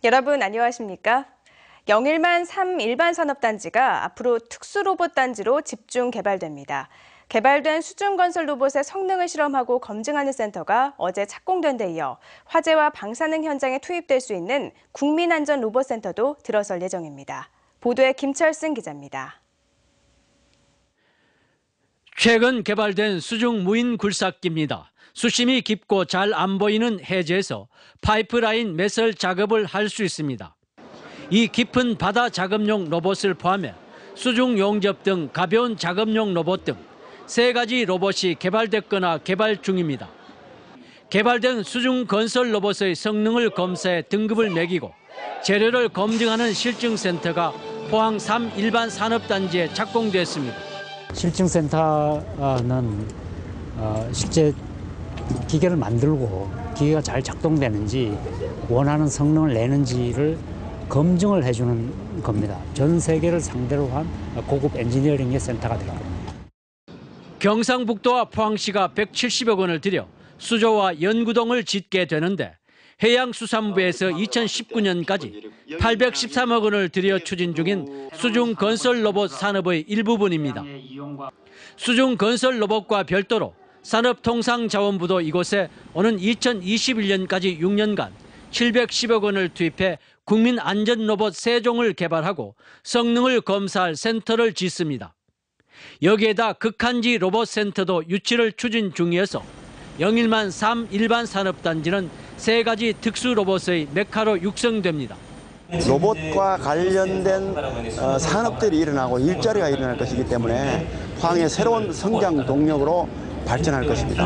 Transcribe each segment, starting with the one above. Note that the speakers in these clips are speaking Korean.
여러분 안녕하십니까? 영일만 3 일반 산업단지가 앞으로 특수로봇단지로 집중 개발됩니다. 개발된 수중건설 로봇의 성능을 실험하고 검증하는 센터가 어제 착공된 데 이어 화재와 방사능 현장에 투입될 수 있는 국민안전로봇센터도 들어설 예정입니다. 보도에 김철승 기자입니다. 최근 개발된 수중 무인 굴삭기입니다. 수심이 깊고 잘 안 보이는 해저에서 파이프라인 매설 작업을 할 수 있습니다. 이 깊은 바다 작업용 로봇을 포함해 수중 용접 등 가벼운 작업용 로봇 등 3가지 로봇이 개발됐거나 개발 중입니다. 개발된 수중 건설 로봇의 성능을 검사해 등급을 매기고 재료를 검증하는 실증센터가 포항 3 일반 산업단지에 착공됐습니다. 실증센터는 실제 기계를 만들고 기계가 잘 작동되는지 원하는 성능을 내는지를 검증을 해주는 겁니다. 전 세계를 상대로 한 고급 엔지니어링의 센터가 될 겁니다. 경상북도와 포항시가 170억 원을 들여 수조와 연구동을 짓게 되는데 해양수산부에서 2019년까지 813억 원을 들여 추진 중인 수중 건설 로봇 산업의 일부분입니다. 수중 건설 로봇과 별도로 산업통상자원부도 이곳에 오는 2021년까지 6년간 710억 원을 투입해 국민안전로봇 3종을 개발하고 성능을 검사할 센터를 짓습니다. 여기에다 극한지 로봇센터도 유치를 추진 중이어서 영일만 3 일반 산업단지는 3가지 특수 로봇의 메카로 육성됩니다. 로봇과 관련된 산업들이 일어나고 일자리가 일어날 것이기 때문에 포항의 새로운 성장 동력으로 발전할 것입니다.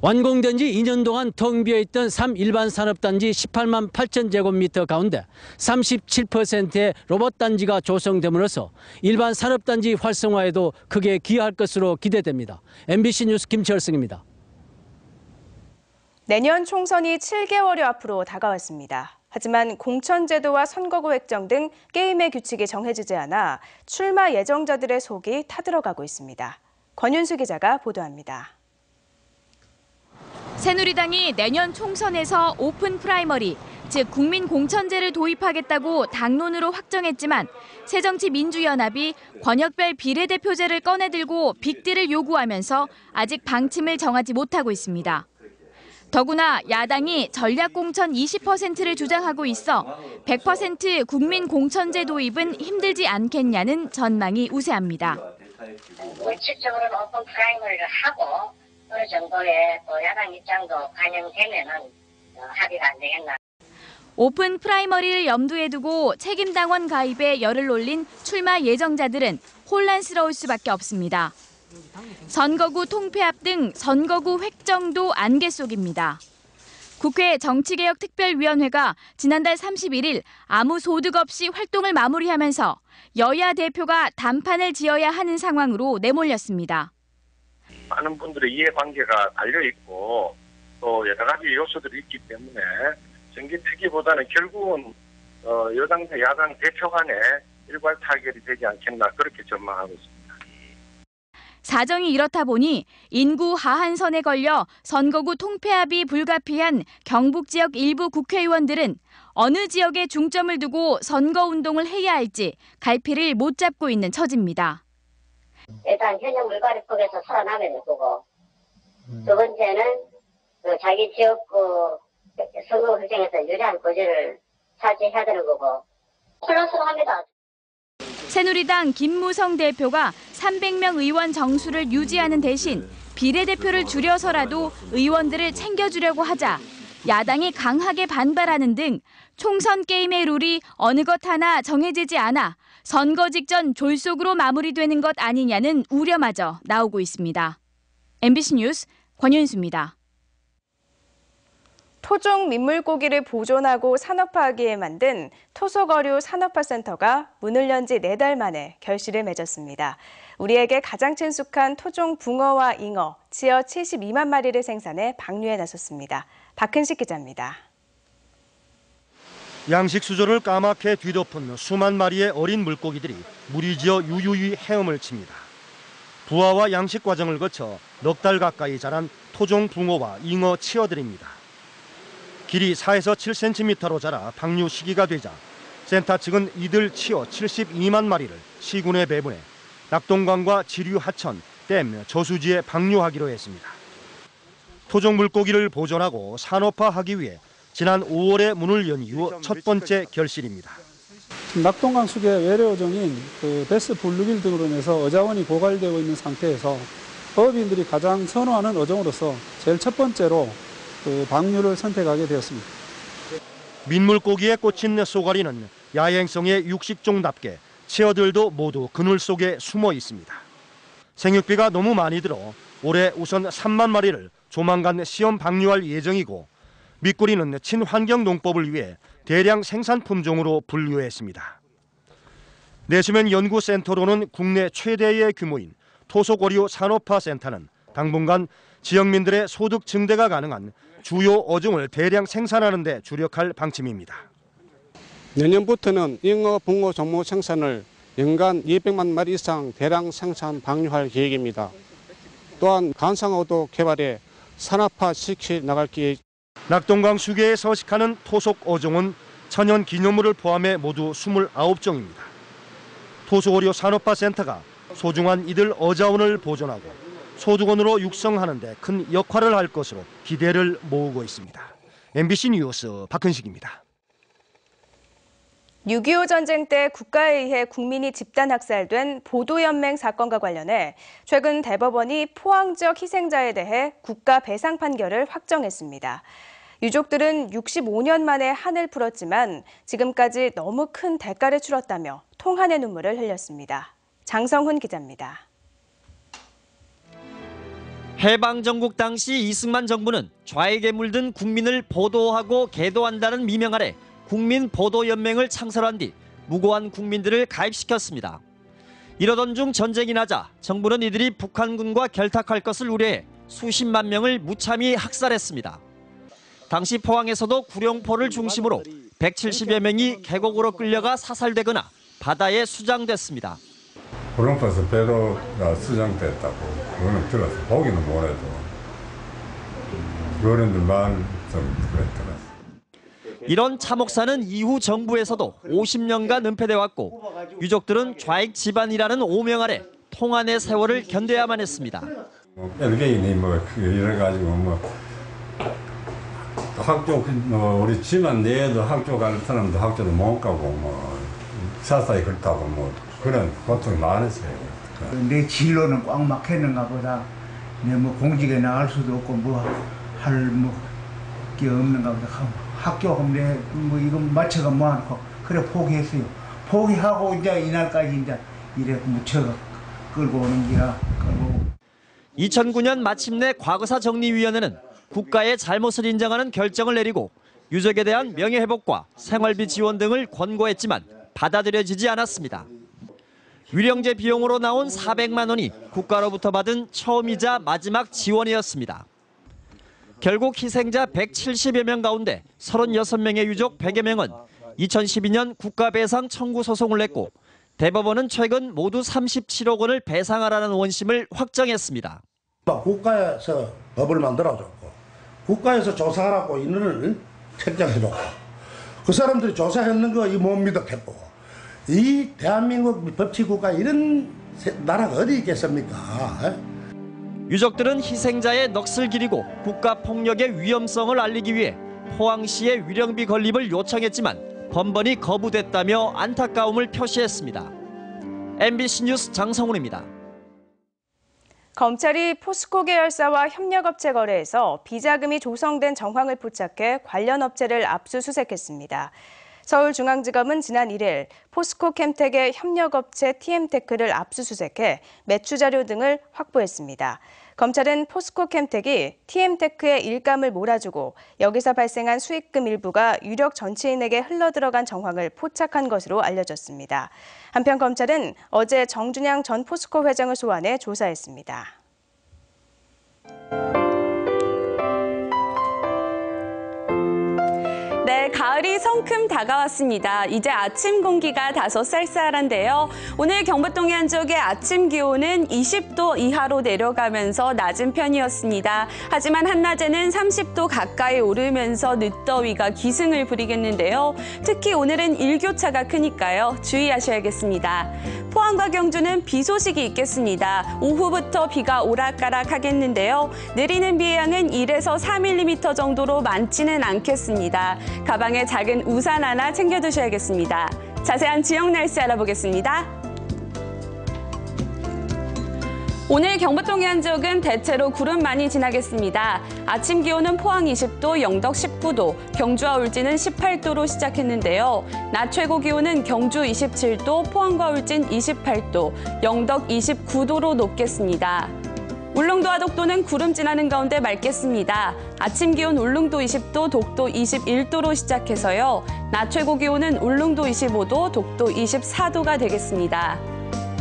완공된 지 2년 동안 텅 비어있던 3 일반 산업단지 18만 8천 제곱미터 가운데 37%의 로봇단지가 조성됨으로써 일반 산업단지 활성화에도 크게 기여할 것으로 기대됩니다. MBC 뉴스 김철승입니다. 내년 총선이 7개월여 앞으로 다가왔습니다. 하지만 공천제도와 선거구 획정 등 게임의 규칙이 정해지지 않아 출마 예정자들의 속이 타들어가고 있습니다. 권윤수 기자가 보도합니다. 새누리당이 내년 총선에서 오픈 프라이머리, 즉 국민 공천제를 도입하겠다고 당론으로 확정했지만 새정치민주연합이 권역별 비례대표제를 꺼내들고 빅딜을 요구하면서 아직 방침을 정하지 못하고 있습니다. 더구나 야당이 전략공천 20%를 주장하고 있어 100% 국민 공천제 도입은 힘들지 않겠냐는 전망이 우세합니다. 원칙적으로는 오픈 프라이머리를 하고 어느 정도의 야당 입장도 반영되면은 합의가 안 되겠나. 오픈 프라이머리를 염두에 두고 책임당원 가입에 열을 올린 출마 예정자들은 혼란스러울 수밖에 없습니다. 선거구 통폐합 등 선거구 획정도 안개 속입니다. 국회 정치개혁특별위원회가 지난달 31일 아무 소득 없이 활동을 마무리하면서 여야 대표가 단판을 지어야 하는 상황으로 내몰렸습니다. 많은 분들의 이해관계가 달려있고 또 여러 가지 요소들이 있기 때문에 정기특위보다는 결국은 여당과 야당 대표 간에 일괄 타결이 되지 않겠나 그렇게 전망하고 있습니다. 사정이 이렇다 보니 인구 하한선에 걸려 선거구 통폐합이 불가피한 경북 지역 일부 국회의원들은 어느 지역에 중점을 두고 선거운동을 해야 할지 갈피를 못 잡고 있는 처지입니다. 일단 현역 물갈이법에서 살아나야 될 거고, 두 번째는 자기 지역구 선거 결정에서 유리한 고지를 차지해야 되는 거고, 혼란스러워합니다. 새누리당 김무성 대표가 300명 의원 정수를 유지하는 대신 비례대표를 줄여서라도 의원들을 챙겨주려고 하자 야당이 강하게 반발하는 등 총선 게임의 룰이 어느 것 하나 정해지지 않아 선거 직전 졸속으로 마무리되는 것 아니냐는 우려마저 나오고 있습니다. MBC 뉴스 권윤수입니다. 토종 민물고기를 보존하고 산업화하기 위해 만든 토속어류 산업화센터가 문을 연 지 4달 만에 결실을 맺었습니다. 우리에게 가장 친숙한 토종 붕어와 잉어, 지어 72만 마리를 생산해 방류에 나섰습니다. 박은식 기자입니다. 양식 수조를 까맣게 뒤덮은 수만 마리의 어린 물고기들이 무리지어 유유히 헤엄을 칩니다. 부화와 양식 과정을 거쳐 넉 달 가까이 자란 토종 붕어와 잉어 치어들입니다. 길이 4에서 7cm로 자라 방류 시기가 되자 센터 측은 이들 치어 72만 마리를 시군에 배분해 낙동강과 지류 하천, 댐, 저수지에 방류하기로 했습니다. 토종 물고기를 보존하고 산업화하기 위해 지난 5월에 문을 연 이후 첫 번째 결실입니다. 낙동강 수계 외래 어종인 베스 블루길 등으로 인해서 어자원이 고갈되고 있는 상태에서 어업인들이 가장 선호하는 어종으로서 제일 첫 번째로 방류를 선택하게 되었습니다. 민물고기에 꽂힌 쏘가리는 야행성의 육식종답게 치어들도 모두 그늘 속에 숨어 있습니다. 생육비가 너무 많이 들어 올해 우선 3만 마리를 조만간 시험 방류할 예정이고 미꾸리는 친환경 농법을 위해 대량 생산 품종으로 분류했습니다. 내수면 연구센터로는 국내 최대의 규모인 토속어류 산업화센터는 당분간 지역민들의 소득 증대가 가능한 주요 어종을 대량 생산하는 데 주력할 방침입니다. 내년부터는 잉어, 붕어 종목 생산을 연간 200만 마리 이상 대량 생산 방류할 계획입니다. 또한 간상어도 개발해 산업화시켜 나갈 계획. 낙동강 수계에 서식하는 토속 어종은 천연 기념물을 포함해 모두 29종입니다. 토속어류 산업화센터가 소중한 이들 어자원을 보존하고 소득원으로 육성하는 데 큰 역할을 할 것으로 기대를 모으고 있습니다. MBC 뉴스 박근식입니다. 6.25 전쟁 때 국가에 의해 국민이 집단 학살된 보도연맹 사건과 관련해 최근 대법원이 포항 지역 희생자에 대해 국가 배상 판결을 확정했습니다. 유족들은 65년 만에 한을 풀었지만 지금까지 너무 큰 대가를 치렀다며 통한의 눈물을 흘렸습니다. 장성훈 기자입니다. 해방정국 당시 이승만 정부는 좌익에 물든 국민을 보도하고 계도한다는 미명 아래 국민보도연맹을 창설한 뒤 무고한 국민들을 가입시켰습니다. 이러던 중 전쟁이 나자 정부는 이들이 북한군과 결탁할 것을 우려해 수십만 명을 무참히 학살했습니다. 당시 포항에서도 구룡포를 중심으로 170여 명이 계곡으로 끌려가 사살되거나 바다에 수장됐습니다. 구룡포에서 배로가 수장됐다고 그거는 들었어. 보기는 못해도 어른들만 좀 그랬더라. 이런 참혹사는 이후 정부에서도 50년간 은폐돼 왔고 유족들은 좌익 집안이라는 오명 아래 통한의 세월을 견뎌야만 했습니다. LG인이 이래가지고 학교 우리 집안 내에도 학교 갈 사람도 학교도 못 가고 사사히 그렇다고 그런 고통이 많았어요. 내 진로는 꽉 막혔는가 보다. 내 공직에 나갈 수도 없고 할 게 없는가 보다. 학교 하면 이건 마쳐가 뭐하고 그래 포기했어요. 포기하고 이제 이날까지 이제 이래 묻혀가 끌고 오는 기라. 2009년 마침내 과거사 정리위원회는 국가의 잘못을 인정하는 결정을 내리고 유족에 대한 명예회복과 생활비 지원 등을 권고했지만 받아들여지지 않았습니다. 위령제 비용으로 나온 400만 원이 국가로부터 받은 처음이자 마지막 지원이었습니다. 결국 희생자 170여 명 가운데 36명의 유족 100여 명은 2012년 국가배상 청구 소송을 냈고 대법원은 최근 모두 37억 원을 배상하라는 원심을 확정했습니다. 국가에서 법을 만들어줬고 국가에서 조사하라고 인원을 책정해줬고 그 사람들이 조사했는 거 못 믿었겠고 이 대한민국 법치국가 이런 나라가 어디 있겠습니까? 유족들은 희생자의 넋을 기리고 국가폭력의 위험성을 알리기 위해 포항시의 위령비 건립을 요청했지만 번번이 거부됐다며 안타까움을 표시했습니다. MBC 뉴스 장성훈입니다. 검찰이 포스코 계열사와 협력업체 거래에서 비자금이 조성된 정황을 포착해 관련 업체를 압수수색했습니다. 서울중앙지검은 지난 1일 포스코 캠텍의 협력업체 TM테크를 압수수색해 매출 자료 등을 확보했습니다. 검찰은 포스코 캠텍이 TM테크에 일감을 몰아주고 여기서 발생한 수익금 일부가 유력 정치인에게 흘러들어간 정황을 포착한 것으로 알려졌습니다. 한편 검찰은 어제 정준양 전 포스코 회장을 소환해 조사했습니다. 네, 가을이 가을이 성큼 다가왔습니다. 이제 아침 공기가 다소 쌀쌀한데요. 오늘 경북 동해안 쪽의 아침 기온은 20도 이하로 내려가면서 낮은 편이었습니다. 하지만 한낮에는 30도 가까이 오르면서 늦더위가 기승을 부리겠는데요. 특히 오늘은 일교차가 크니까요. 주의하셔야겠습니다. 포항과 경주는 비 소식이 있겠습니다. 오후부터 비가 오락가락 하겠는데요. 내리는 비의 양은 1에서 4mm 정도로 많지는 않겠습니다. 가방에 작은 우산 하나 챙겨두셔야겠습니다. 자세한 지역 날씨 알아보겠습니다. 오늘 경북 동해안 지역은 대체로 구름 많이 지나겠습니다. 아침 기온은 포항 20도, 영덕 19도, 경주와 울진은 18도로 시작했는데요. 낮 최고 기온은 경주 27도, 포항과 울진 28도, 영덕 29도로 높겠습니다. 울릉도와 독도는 구름 지나는 가운데 맑겠습니다. 아침 기온 울릉도 20도, 독도 21도로 시작해서요. 낮 최고 기온은 울릉도 25도, 독도 24도가 되겠습니다.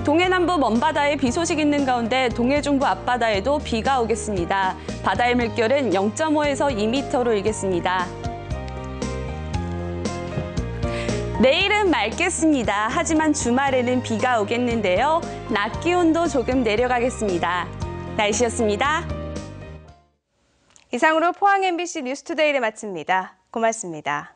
동해 남부 먼바다에 비 소식 있는 가운데 동해 중부 앞바다에도 비가 오겠습니다. 바다의 물결은 0.5에서 2m로 일겠습니다. 내일은 맑겠습니다. 하지만 주말에는 비가 오겠는데요. 낮 기온도 조금 내려가겠습니다. 날씨였습니다. 이상으로 포항 MBC 뉴스투데이를 마칩니다. 고맙습니다.